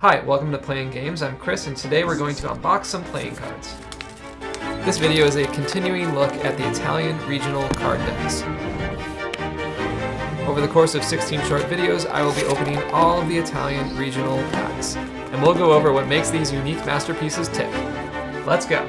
Hi, welcome to Playing Games. I'm Chris, and today we're going to unbox some playing cards. This video is a continuing look at the Italian regional card decks. Over the course of 16 short videos, I will be opening all of the Italian regional packs, and we'll go over what makes these unique masterpieces tick. Let's go!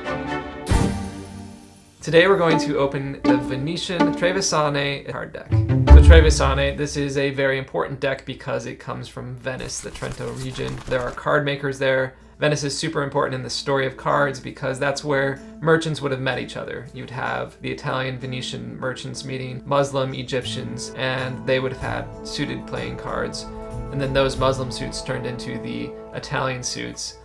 Today we're going to open the Venetian TREVISANE card deck. So TREVISANE, this is a very important deck because it comes from Venice, the Trento region. There are card makers there. Venice is super important in the story of cards because that's where merchants would have met each other. You'd have the Italian Venetian merchants meeting Muslim Egyptians, and they would have had suited playing cards. And then those Muslim suits turned into the Italian suits.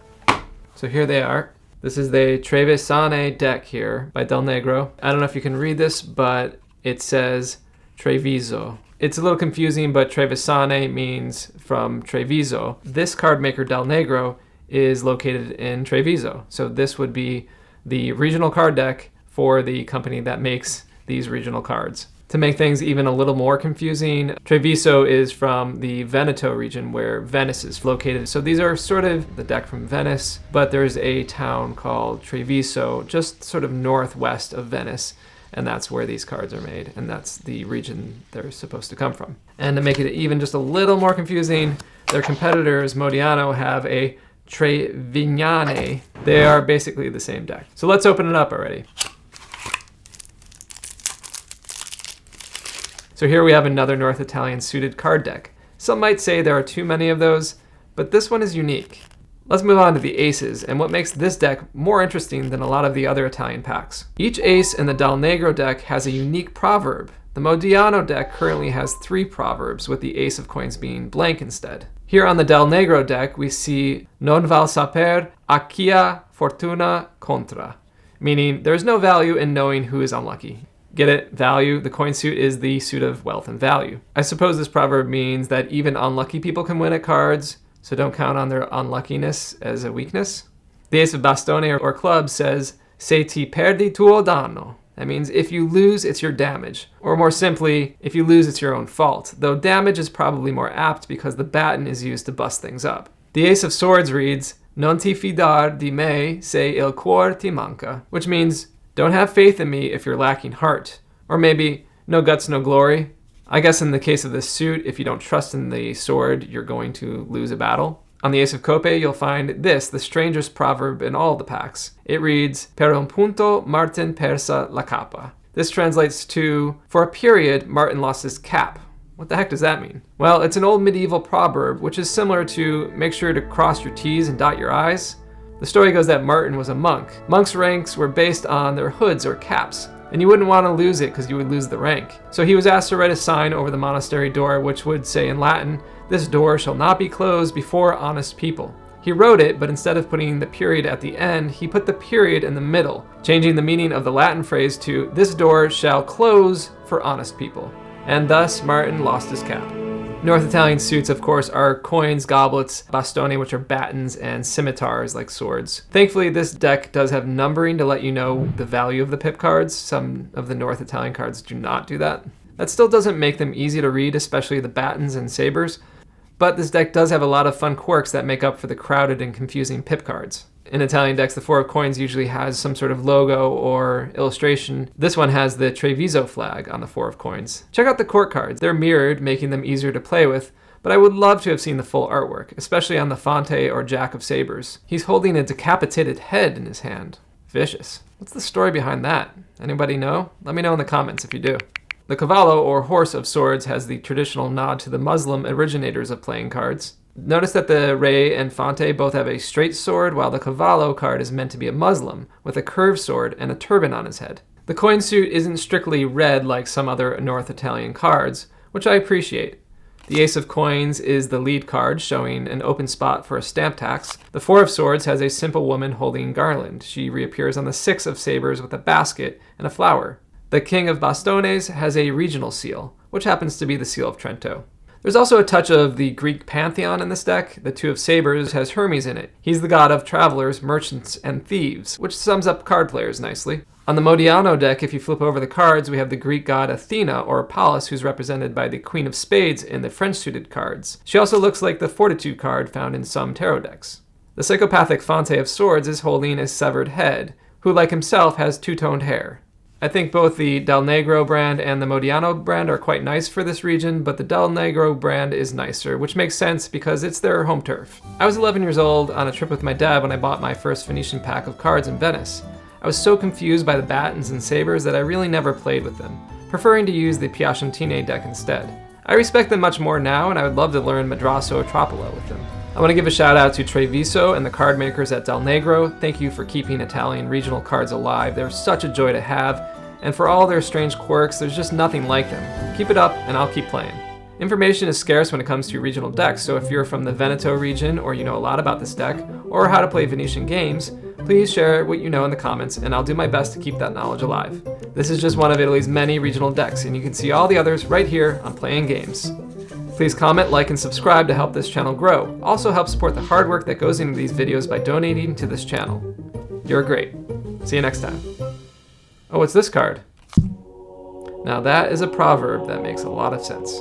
So here they are. This is the TREVISANE deck here by Del Negro. I don't know if you can read this, but it says Treviso. It's a little confusing, but TREVISANE means from Treviso. This card maker, Del Negro, is located in Treviso. So this would be the regional card deck for the company that makes these regional cards. To make things even a little more confusing, Treviso is from the Veneto region where Venice is located. So these are sort of the deck from Venice, but there's a town called Treviso just sort of northwest of Venice, and that's where these cards are made, and that's the region they're supposed to come from. And to make it even just a little more confusing, their competitors, Modiano, have a Trevignane. They are basically the same deck. So let's open it up already. So here we have another North Italian suited card deck. Some might say there are too many of those, but this one is unique. Let's move on to the aces, and what makes this deck more interesting than a lot of the other Italian packs. Each ace in the Del Negro deck has a unique proverb. The Modiano deck currently has 3 proverbs, with the ace of coins being blank instead. Here on the Del Negro deck, we see non val saper a chi ha fortuna contra, meaning there is no value in knowing who is unlucky. Get it? Value. The coin suit is the suit of wealth and value. I suppose this proverb means that even unlucky people can win at cards, so don't count on their unluckiness as a weakness. The ace of bastone or club says, se ti perdi tuo danno. That means if you lose, it's your damage. Or more simply, if you lose, it's your own fault, though damage is probably more apt because the baton is used to bust things up. The ace of swords reads, non ti fidar di me se il cuor ti manca, which means don't have faith in me if you're lacking heart. Or maybe, no guts, no glory. I guess in the case of this suit, if you don't trust in the sword, you're going to lose a battle. On the ace of cope, you'll find this, the strangest proverb in all the packs. It reads, per un punto Martin persa la capa. This translates to, for a period, Martin lost his cap. What the heck does that mean? Well, it's an old medieval proverb, which is similar to, make sure to cross your T's and dot your I's. The story goes that Martin was a monk. Monks' ranks were based on their hoods or caps, and you wouldn't want to lose it because you would lose the rank. So he was asked to write a sign over the monastery door which would say in Latin, "This door shall not be closed before honest people." He wrote it, but instead of putting the period at the end, he put the period in the middle, changing the meaning of the Latin phrase to, "This door shall close for honest people." And thus Martin lost his cap. North Italian suits, of course, are coins, goblets, bastoni, which are batons, and scimitars, like swords. Thankfully, this deck does have numbering to let you know the value of the pip cards. Some of the North Italian cards do not do that. That still doesn't make them easy to read, especially the batons and sabers. But this deck does have a lot of fun quirks that make up for the crowded and confusing pip cards. In Italian decks, the 4 of coins usually has some sort of logo or illustration. This one has the Treviso flag on the 4 of coins. Check out the court cards. They're mirrored, making them easier to play with, but I would love to have seen the full artwork, especially on the Fonte or Jack of Sabers. He's holding a decapitated head in his hand. Vicious. What's the story behind that? Anybody know? Let me know in the comments if you do. The Cavallo, or Horse of Swords, has the traditional nod to the Muslim originators of playing cards. Notice that the Re and Fonte both have a straight sword, while the Cavallo card is meant to be a Muslim, with a curved sword and a turban on his head. The coin suit isn't strictly red like some other North Italian cards, which I appreciate. The Ace of Coins is the lead card, showing an open spot for a stamp tax. The 4 of Swords has a simple woman holding garland. She reappears on the 6 of Sabers with a basket and a flower. The King of Bastones has a regional seal, which happens to be the seal of Trento. There's also a touch of the Greek pantheon in this deck. The 2 of Sabers has Hermes in it. He's the god of travelers, merchants, and thieves, which sums up card players nicely. On the Modiano deck, if you flip over the cards, we have the Greek god Athena, or Pallas, who's represented by the Queen of Spades in the French suited cards. She also looks like the Fortitude card found in some tarot decks. The psychopathic Fonte of Swords is holding a severed head, who like himself has two-toned hair. I think both the Del Negro brand and the Modiano brand are quite nice for this region, but the Del Negro brand is nicer, which makes sense because it's their home turf. I was 11 years old on a trip with my dad when I bought my first Venetian pack of cards in Venice. I was so confused by the battens and sabers that I really never played with them, preferring to use the Piacentine deck instead. I respect them much more now, and I would love to learn Madrasso Tropolo with them. I want to give a shout out to Treviso and the card makers at Del Negro. Thank you for keeping Italian regional cards alive. They're such a joy to have, and for all their strange quirks, there's just nothing like them. Keep it up, and I'll keep playing. Information is scarce when it comes to regional decks, so if you're from the Veneto region or you know a lot about this deck, or how to play Venetian games, please share what you know in the comments, and I'll do my best to keep that knowledge alive. This is just one of Italy's many regional decks, and you can see all the others right here on Playing Games. Please comment, like, and subscribe to help this channel grow. Also help support the hard work that goes into these videos by donating to this channel. You're great. See you next time. Oh, what's this card? Now that is a proverb that makes a lot of sense.